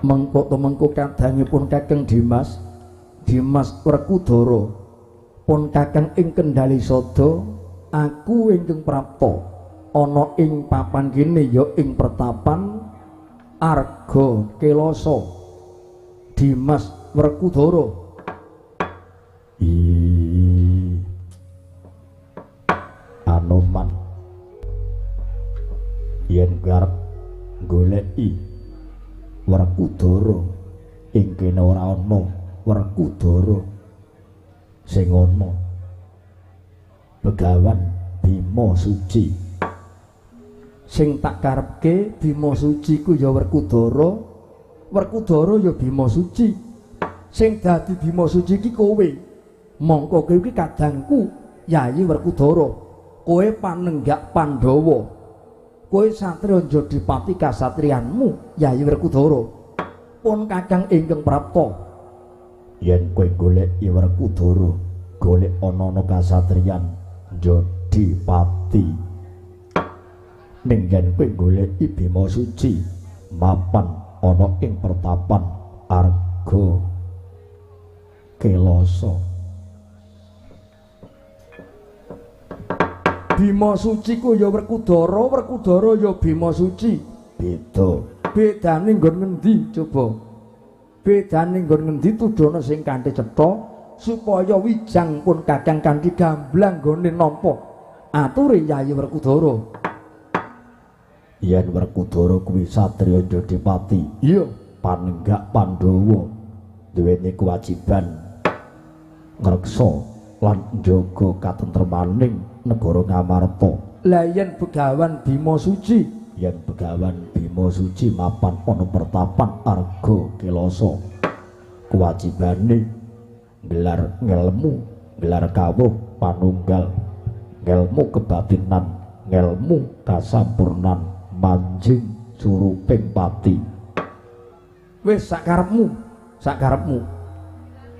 mengko kadangipun Kakang Dimas Werkudara pun Kakang ing Kendali Sada, aku ingkang prapta ana ing papan kene ya ing pertapan Arga Kelasa. Dimas Werkudara Anoman yen garep goleki Werkudara ing kene ora ana Werkudara sing ana Begawan Bima Suci. Sing tak karepke Bima Suci ku ya Werkudara, Werkudara ya Bima Suci. Sing dadi Bima Suci ki kowe. Mongko kowe iki kadangku Yayi Werkudara. Kowe panenggak Pandhawa. Kowe satriya Jodipati kasatriyanmu Yayi Werkudara. Pun Kakang ingkang prapta yen kowe goleki Werkudara, golek ana kasatriyan Jodipati. Ning yen kowe goleki Bima Suci, mapan ana ing pertapan Arga Kelasa. Bima Suci ku ya Werkudara, Werkudara ya Bima Suci. Beda. Bedane nggon ngendi coba? Bedane nggon ngendi tudana sing kanthi cetha supaya wijang pun Kakang kanthi gamblang nggone nampa ature Yayi Werkudara. Yen Werkudara kuwi satriya Jodipati, iya panenggak Pandhawa, duweni kewajiban ngreksa lan njaga katentremaning negara Ngamarta. Lah yen Begawan Bima Suci, yen Begawan Bima Suci mapan ana pertapan Arga Kelasa, kewajibane gelar ngelmu, gelar kawruh panunggal, ngelmu kebatinan, ngelmu kasampurnan, manjing suruping pati. Wis sakarepmu, sakarepmu.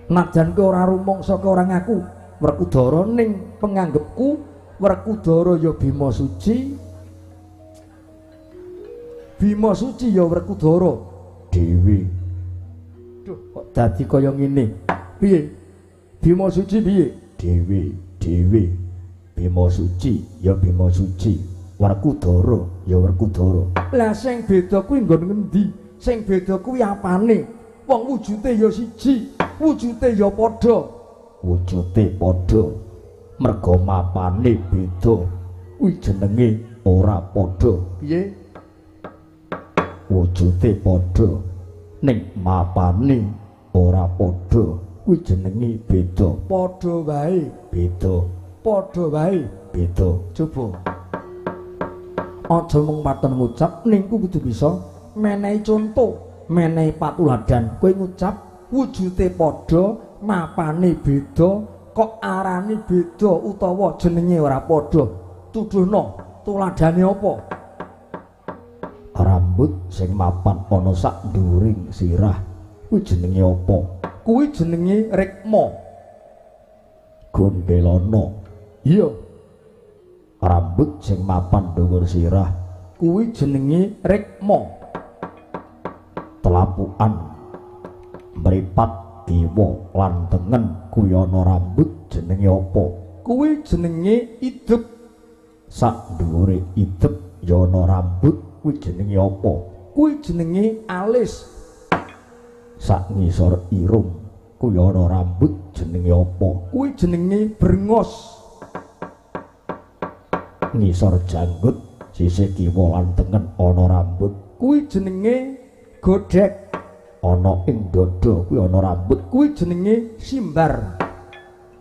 Najan kowe ora rumangsa kowe ora ngaku Werkudara, ning penganggepku Werkudara ya Bima Suci, Bima Suci ya Werkudara dhewe. Duh, kok dadi kaya ngene? Piye? Bima Suci piye? Dhewe. Bima Suci ya Bima Suci, Werkudara ya Werkudara. Lah sing beda kuwi nggon ngendi? Sing beda kuwi apane? Wong wujude ya siji, wujude ya padha. Wujude padha, merga mapane beda. Kuwi jenenge ora padha. Piye? Wujude padha ning mapane ora padha. Kuwi jenenge beda. Padha wae, beda. Padha wae, beda. Coba. Aja mung paten ngucap, ning kudu bisa menehi conto, menehi patuladan. Kowe ngucap wujude padha, mapane beda, kok arane beda utawa jenenge ora padha. Tuduhna tuladane apa? Rambut sing mapan ana sak dhuwuring sirah, kuwi jenenge apa? Kuwi jenenge rikma. Gondelana. Iya. Rambut sing mapan dhuwur sirah kuwi jenenge rikma. Telapukan mripat dewa lan tengen kuwi ana rambut jenenge apa? Kuwi jenenge idep. Sak dhuwure idep ya ana rambut, kuwi jenenge apa? Kuwi jenenge alis. Sak ngisor irung kuwi ana rambut jenenge apa? Kuwi jenenge brengos. Ngisor janggut sisih kiwa lan tengen ana rambut, kuwi jenenge godhek. Ana ing dada kuwi ana rambut, kuwi jenenge simbar.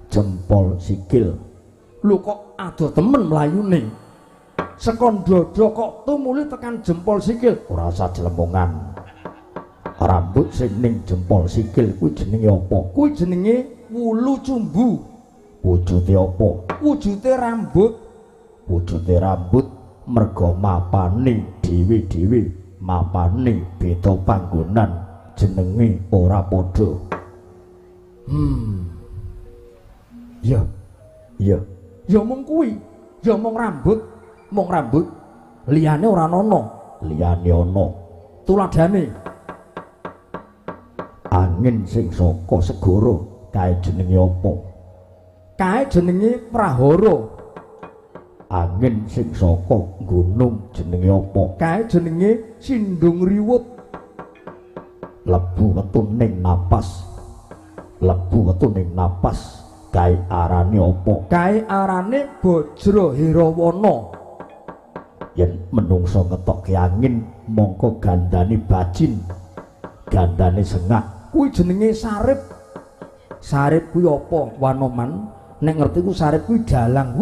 Jempol sikil. Lho kok adoh temen mlayune. Saka dada kok tumuli tekan jempol sikil, ora usah jlemongan. Rambut sing ning jempol sikil kuwi jenenge apa? Kuwi jenenge wulu cumbu. Wujude apa? Wujude rambut. Wujude rambut merga mapane dhewe-dhewe, mapane beda panggonan, jenenge ora padha. Ya. Ya mung kuwi, ya mung rambut, liyane ora ana. Liyane ana. Tuladane Angin sing saka segara kae jenenge apa? Kae jenenge prahara. Angin sing saka gunung jenenge apa? Kae jenenge sindung riwut. Lebu metu ning napas. Lebu metu ning napas kae arane apa? Kae arane Bajra Herawana. Yen menungsa ngetokke angin mongko gandane bajin, gandane sengak kuwi jenenge sarip. Sarip kuwi apa Wanoman? Nek ngerti ku sarip kuwi dalang.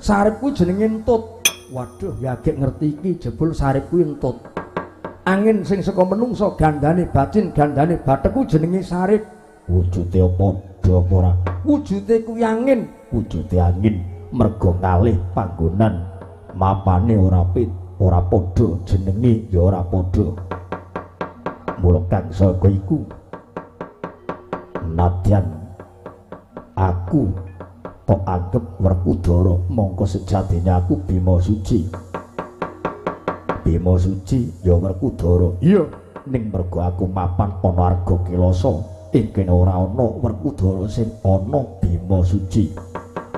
Sarip kuwi jenenge entut. Waduh ya gek ngerti iki jebul sarip kuwi entut. Angin sing saka menungsa gandane bajin, gandane bathek kuwi jenenge sarip. Wujude apa apa ora? Wujude kuwi angin. Wujude angin mergo ngalih panggonan mapane ora padha, jenenge ya ora padha. Mula kang saka iku nadyan aku tok anggep Werkudara, mongko sejatine aku Bima Suci. Bima Suci ya Werkudara. Iya, ning mergo aku mapan ana Arga Kilasa, ing kene ora ana Werkudara sing ana Bima Suci.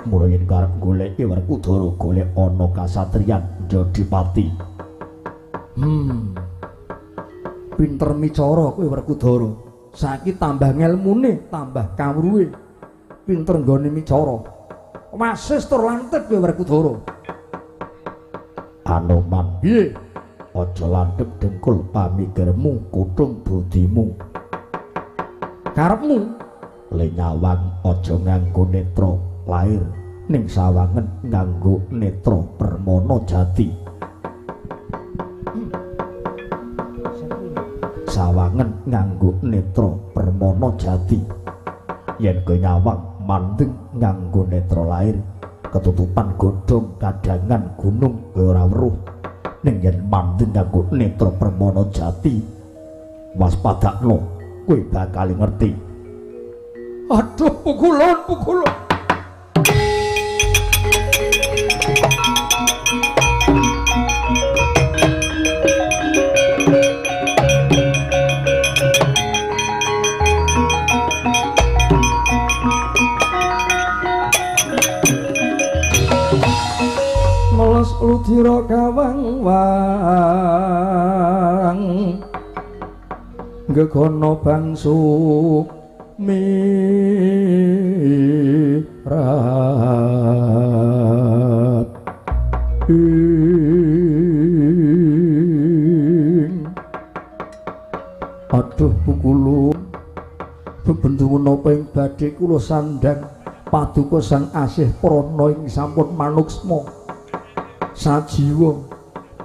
Mula yen karep goleki Werkudara, golek ana kasatriyan Jodipati. Pinter micara kowe Werkudara. Saiki tambah ngelmune, tambah kawruhe. Pinter nggone micara. Wasis tur lantip kowe Werkudara. Anoman, piye? Aja landhep dengkul pamikirmu, kutung budimu. Karepmu le nyawang aja nganggo netra lair, ning sawangen nganggo netra permana jati. Sawangen nganggo netra permana jati. Yen kowe nyawang mandeng nganggo netra lair, ketutupan godhong kadangan gunung ora weruh. Ning yen mandeng nganggo netra permana jati, waspadakno kowe bakal ngerti. Aduh pukulun. Ludira kawang-wang gegono bangsu mirat aduh pukulun bebendu menapa ing badhe kula sandhang paduka Sang Asih Prana ing sampun manuksma sajiwa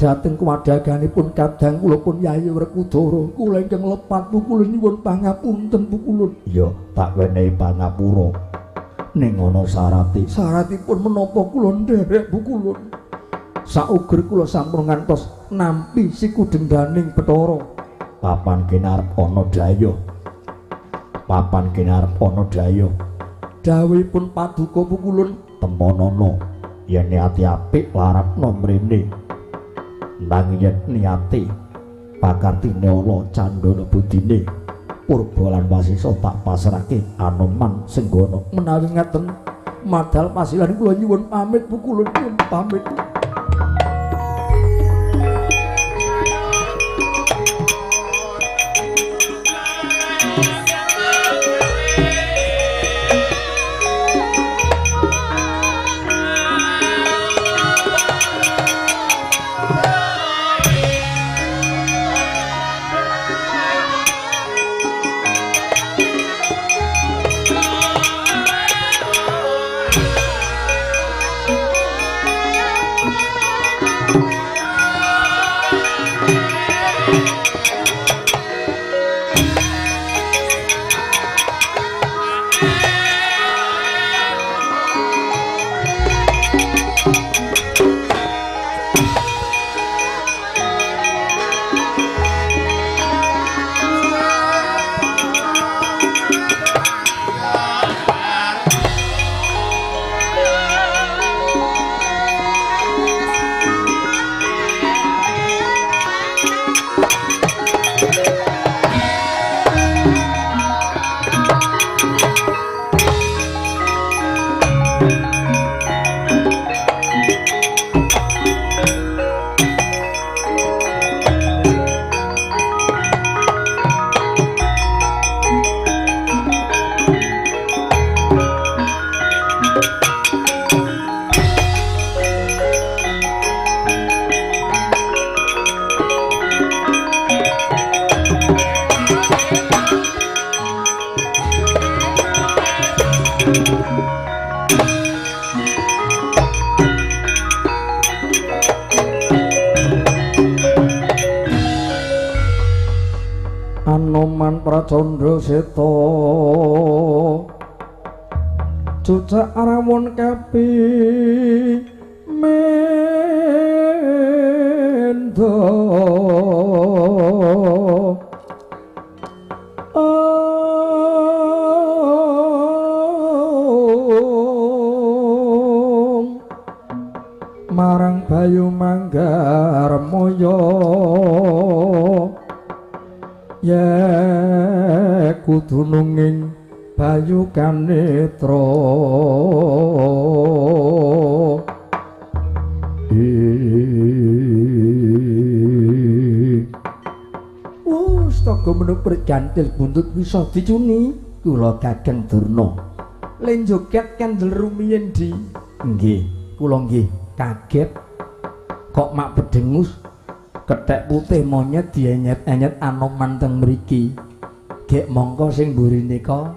dhateng kuwadaganipun kadang kula pun Yayi Werkudara. Kula ingkang lepat pukulun nyuwun pangapunten pukulun. Ya tak wenehi pangapura. Ning ana sarate. Saratipun menapa kula nderek pukulun. Sauger kula sampun ngantos nampi siku dengdaning Bathara. Papan kene arep ana daya. Papan kene arep ana daya. Dawuhipun paduka pukulun temponono. Yen niati apik larapno mrene, nanging yen niati pakartine ala candana budine, purba lan wasisa tak pasrahke Anoman Senggana. Menawi ngaten madal pasilan kula nyuwun pamit pukulun, nyuwun pamit. Anoman Pracandra Seta cucak rawon kapi mendo marang Bayu Manggar Moyo ya kudu nunging Bayu Kanitra astaga menuk pergantil buntut bisa dicuni kula Kakang Durna len joget kandel rumiyin di nggih kula nggih kaget kok mak bedengus kethek putih monyet dienyet-enyet Anoman teng mriki gek mongko sing mburi nika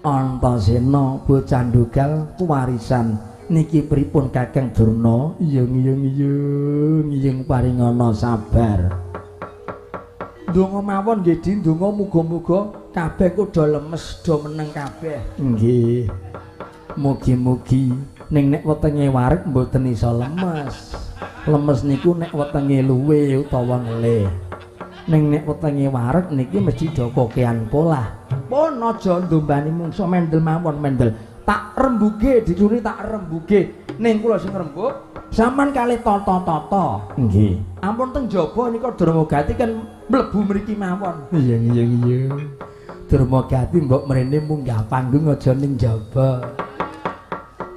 Antasena bocah ndugal warisan niki pripun Kakang Durna iyeng paringana sabar ndonga mawon nggih Di ndonga muga-muga kabeh kudu lemes do meneng kabeh nggih mugi-mugi ning nek wetenge wareg mboten iso lemes lemes niku nek wetenge luwe utawa ngelih ning nek wetenge wareg niki mesti do kokean polah pun aja ndombani mungsuh mendel mawon mendel tak rembuge dicuri tak rembuge ning kula sing rembug sampean kalih tata-tata nggih ampun teng jaba nika Durmagati kan mlebu mriki mawon iya Durmagati mbok mrene munggah panggung aja ning jaba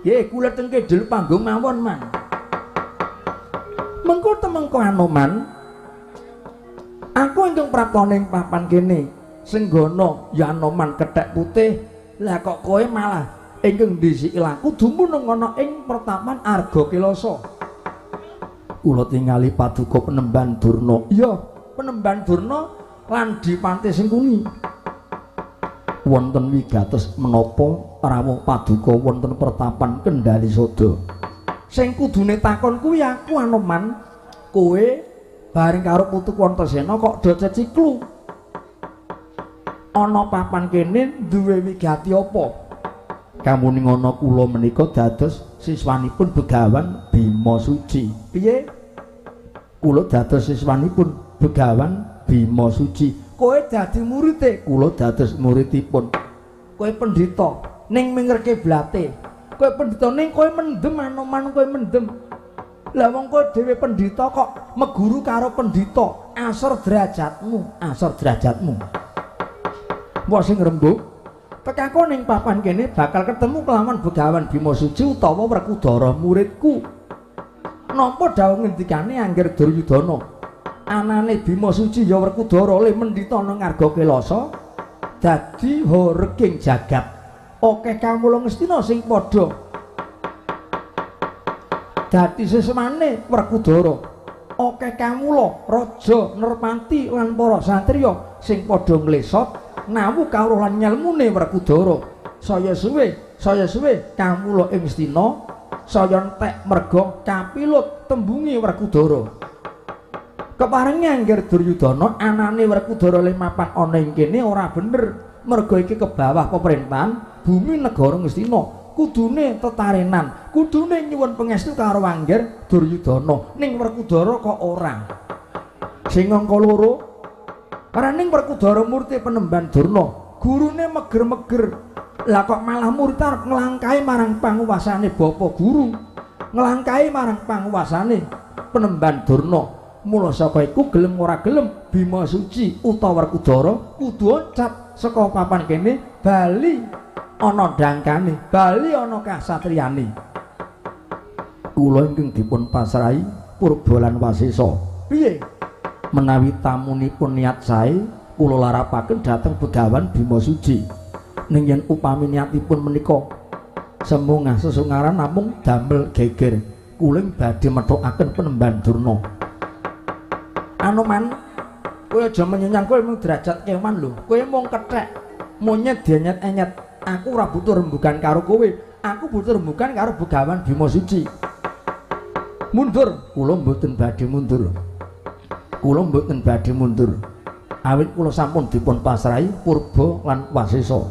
nggih kula teng kedel panggung mawon man mengko temengko Anoman aku ingkang praptoning papan kene Senggana ya Anoman kethek putih lah kok kowe malah ingkang ndhisiki laku dumunung ana ing pertapan Arga Kilasa kula tingali paduka Penemban Durna iya Penemban Durna lan Dipante Singkuni wonten wigatos menapa rawuh paduka wonten pertapan Kendali Sada sing kudune takon kuwi aku Anoman kowe bareng karo putu Antasena kok do ceciklu ana papan kene duwe wigati apa kamuning ana kula menika dados siswanipun Begawan Bima Suci piye kula dados siswanipun Begawan Bima Suci kowe dadi murite kula dados muridipun kowe pendhita ning mingerke blate kowe pendhita ning kowe mendem Anoman kowe mendem lah wong kowe dhewe pendhita kok meguru karo pendhita asor derajatmu mbok sing rembug tekaku ning papan kene bakal ketemu kelawan Begawan Bima Suci utawa Werkudara muridku nampa dawuh ngendikane Angger Duryudana anane Bima Suci ya Werkudara le mendhita nang Arga Kilasa dadi horeging jagat akeh kawula Ngastina sing padha dadi sesemane Werkudara akeh kawula raja Nerpati lan para satriya sing padha nglesot nawu kawruhan nyelmune Werkudara saya suwe kawula ing Ngastina saya entek merga kapilut tembungi Werkudara keparengi Angger Duryudana anane Werkudara le mapan ana ing kene ora bener merga iki ke bawah pemerintahan bumi negara Ngastina kudune tetarenan kudune nyuwun pangestu karo Angger Duryudana ning Werkudara kok ora sing angka loro paraning Werkudara murti Penemban Durna gurune meger-meger lah kok malah murid arep nglangkahi marang panguwasane bapa guru nglangkahi marang panguwasane Penemban Durna mula saka iku gelem ora gelem Bima Suci utawa Werkudara kudu oncat saka papan kene bali ana dangkane bali ana kasatriyane kula ingkang dipun pasrahi Purba lan Wasesa piye menawi tamunipun niat sae kula larapaken dhateng Begawan Bima Suci ning yen upami niatipun menika semungah sesungaran namung damel geger kuling badhe methokaken Penemban Durna Anoman kowe aja menyenyang kowe mung derajat kewan lho kowe mung kethek monyet dienyet-enyet aku ora butuh rembugan karo kowe aku butuh rembugan karo Begawan Bima Suci mundur kula mboten badhe mundur awit kula sampun dipun pasrahi Purba lan Wasesa.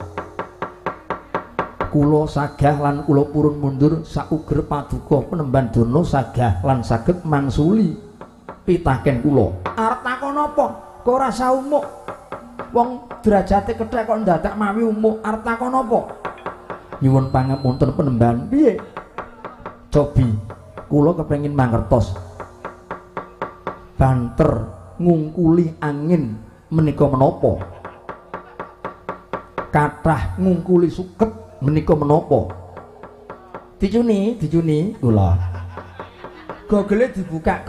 Kula sagah lan kula purun mundur sauger paduka Penemban Durna sagah lan saged mangsuli pitaken kula. Arep takon apa? Kok ora saumuk? Wong derajate kethek kok ndadak mawi umuk. Arep takon apa? Nyuwun pangapunten Penemban. Piye? Cobi, kula kepengin mangertos. Banter ngungkuli angin menika menapa? Kathah ngungkuli suket menika menapa? Dicuni kula. Gogele dibuka.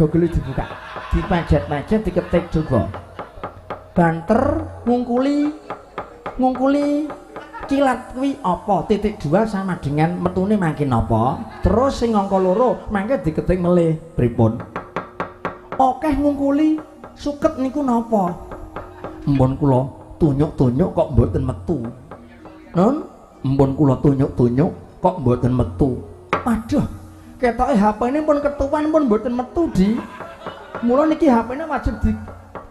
Dipajet-pajet diketik coba. Banter ngungkuli kilat kuwi apa? Titik 2 sama dengan metune makin apa? Terus sing angka 2 mangke diketik melih pripun? Akeh ngungkuli suket niku napa? Mpun kula tunyuk-tunyuk kok mboten metu. Nun, mpun kula tunyuk-tunyuk kok mboten metu. Waduh, ketoke HP-ne pun ketuwan pun mboten metu, Di. Mula niki HP-ne wajib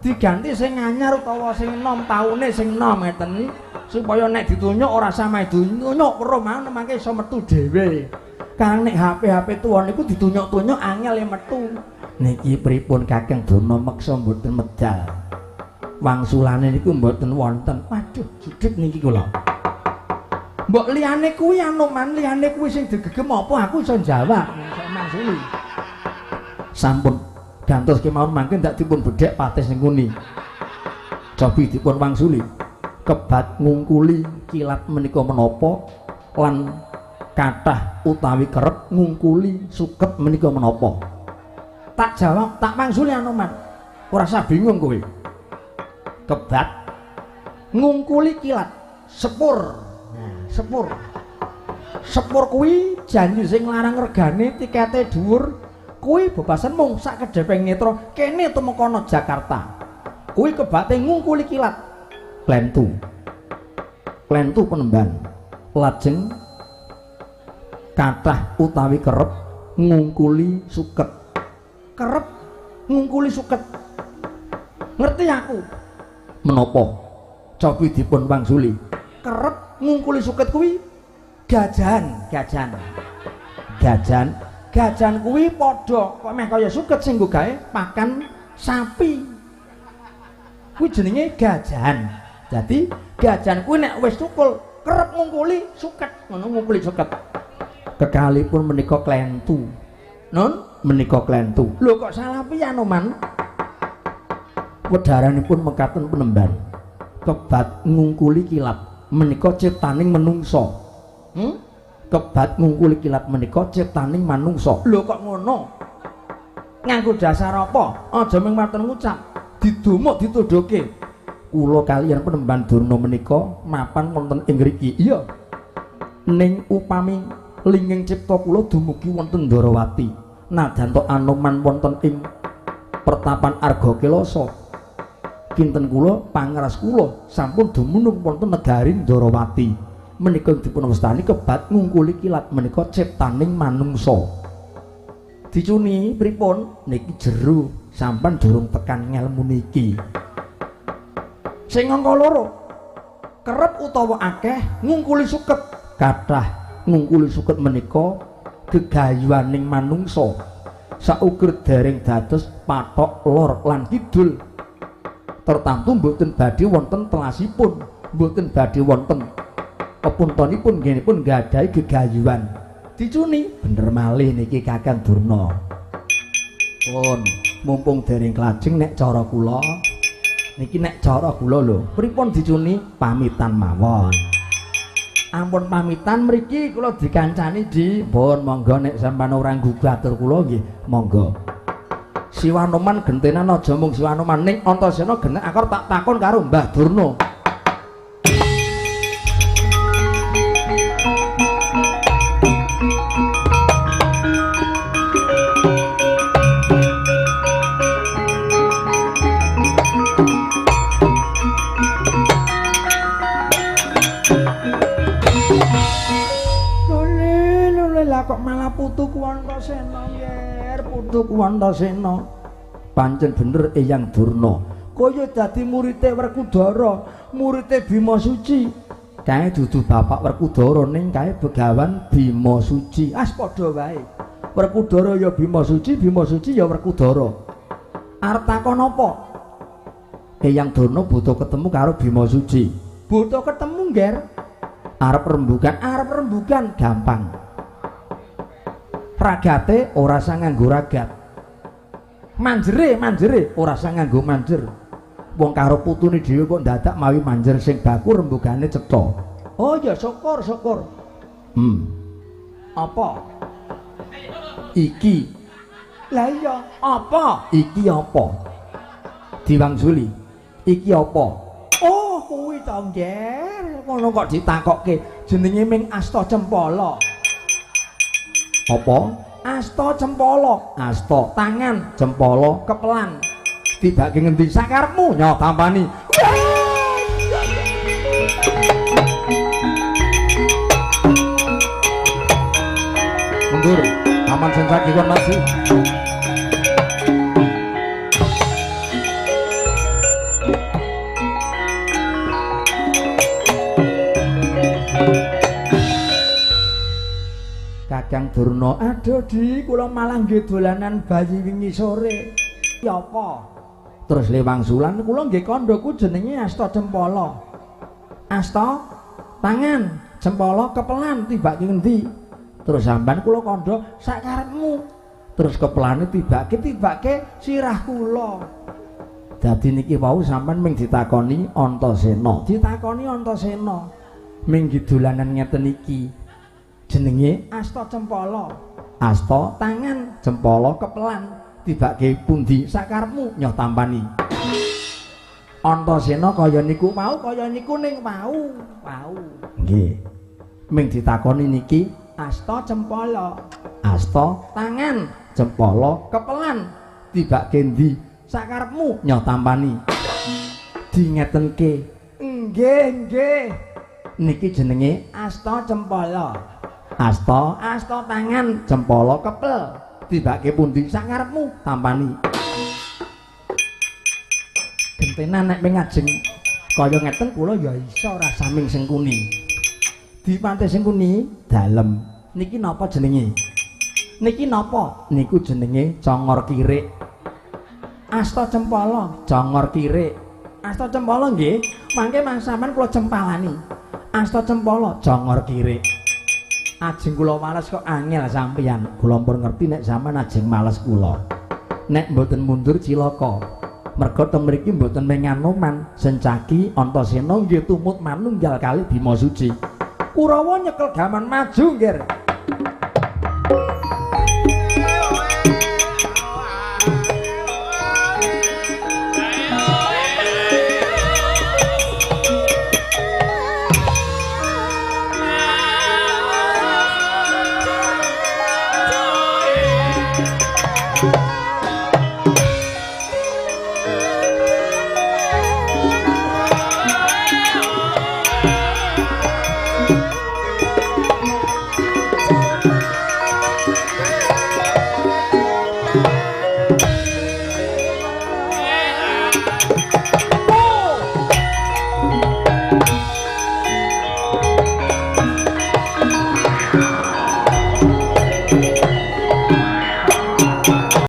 diganti sing anyar utawa sing enom taune sing enom ngeten iki supaya nek ditunyuk ora samae ditunyuk weruh mangke iso metu dhewe. Kang nek HP tuwa niku ditunyuk-tunyuk angel e metu. Niki pripun Kakang Durna meksa mboten medal. Wangsulane niku mboten wonten. Waduh, judhik niki kula. Mbok liyane kuwi Anoman, liyane kuwi sing digegem apa aku iso jawab. Iso mangsuli. Sampun gantos kemawon mangke ndak dipun bedhek patis ning nguni. Cobi dipun wangsuli. Kebat ngungkuli kilat menika menapa lan kathah utawi kerep ngungkuli suket menika menapa? Tak jawab, tak mangsuli Anoman. Ora usah bingung kowe. Kebat ngungkuli kilat sepur. Nah, sepur kuwi janji sing larang regane tikete dhuwur. Kuwi bebasan mung sak kedheping netra kene tumekana Jakarta. Kuwi kebate ngungkuli kilat. Klentu Penemban. Lajeng kathah utawi kerep ngungkuli suket. Kerep ngungkuli suket. Ngerti aku. Menapa? Cobi dipun wangsuli. Kerep ngungkuli suket kuwi gajan kuwi padha kok meh kaya suket sing nggo gawe pakan sapi. Kuwi jenenge gajan. Dadi gajan kuwi nek wis thukul kerep ngungkuli suket, ngono ngungkuli suket. Kekalipun menika klentu. Nun, menika klentu. Lho kok salah piye Anoman? Wedharanipun mekaten Penemban. Kebat ngungkuli kilat menika ciptaning manungsa. Kebat ngungkuli kilat menika ciptaning manungsa. Lho kok ngono? Nganggo dasar apa? Aja mung maten ngucap. Didumuk dituduhke. Kula kaliyan Penemban Durna menika mapan wonten ing mriki. Iya. Ning upami linging cipta kula dumugi wonten Ndarawati. Najan to Anoman wonten ing pertapan Arga Kelasa. Kinten kula pangras kula sampun dumunung wonten negari Ndarawati. Menika dipun wastani kebat ngungkuli kilat menika ciptaning manungsa. Dicuni pripun? Niki jero sampean durung tekan ngelmu niki. Sing angka 2 kerep utawa akeh ngungkuli suket. Kathah ngungkuli suket menika gegayuhaning manungsa. Sauger dereng dados pathok lor lan kidul. Tertamtu mboten badhe wonten telasipun, mboten badhe wonten pepuntonipun nggihipun nggadahi gegayuhan. Dicuni bener malih niki Kakang Durna. Pun mumpung dereng klajeng nek cara kula niki nek cara kula lho pripun dicuni pamitan mawon. Ampun pamitan mriki kula dikancani di pun monggo nek sampean ora nggugatur kula nggih monggo. Siwanoman gentenan aja mung Siwanoman ning Antasena genek akor tak takon karo Mbah Durna. Kok malah putuku Antasena yer putuku Antasena pancen bener Eyang Durna supaya dadi muridé Werkudara, muridé Bima Suci. Kae dudu bapak Werkudara ning kae begawan Bima Suci. As padha wae. Werkudara ya Bima Suci ya Werkudara. Arep takon apa? Eyang Dono butuh ketemu karo Bima Suci. Butuh ketemu, Nger. Arep rembugan gampang. Ragate ora sang nganggo ragat. Manjere ora sang nganggo manjer. Wong karo putune dhewe kok dadak mawi manjer sing baku rembugane cetha. Oh ya syukur. Apa? Iki. Lah iya, apa? Iki apa? Diwangsuli. Iki apa? Oh, kuwi to, Nger. Ngono kok ditakokke. Jenenge ming Asta Cempala. Apa? Asta Cempala. Asta tangan, Cempala kepelan. Tibake ngendi sakarepmu nyo tampani. Mundur, aman sensaki kon maju. Kakang Durna, aduh Di, kula malah nggih dolanan bayi wingi sore. Ya apa? Terus lewangsulan kula nggih kandhaku jenenge Asta Cempala. Asta tangan, Cempala kepelan tibake ngendi? Terus sampean kula kandha sakarepmu. Terus kepelane tibake sirah kula. Dadi niki wau sampean ming ditakoni Antasena. Ming dolanan ngeten iki. Jenenge Asta Cempala. Asta tangan, Cempala kepelan. Tibake pundi sakarepmu nyoh tampani. Antasena kaya niku mau, kaya niku ning mau. Nggih. Ming ditakoni niki Asta Cempala. Asta tangan, Cempala kepelan. Tibake ndi sakarepmu nyoh tampani. Dingetenke. Nggih. Niki jenenge Asta Cempala. Asta tangan, Cempala kepel. Tibake pundi sakarepmu tampani. Gentenan nek ngajeng kaya ngeten kula ya iso rasa ming sengkuni. Di pantai sengkuni dalem. Niki napa jenenge? Niki napa? Niku jenenge Congor Kirik. Asta Cempala, Congor Kirik. Asta Cempala nggih, mangke sampean kula cempalani. Asta Cempala, Congor Kirik. Ajeng kula males kok angel sampeyan. Kula pun ngerti nek sampean ajeng males kula. Nek mboten mundur cilaka. Merga teng mriki mboten menganoman Sencaki Antasena nggih tumut manunggal kalih Bima Suci. Kurawa nyekel gaman maju, Nger.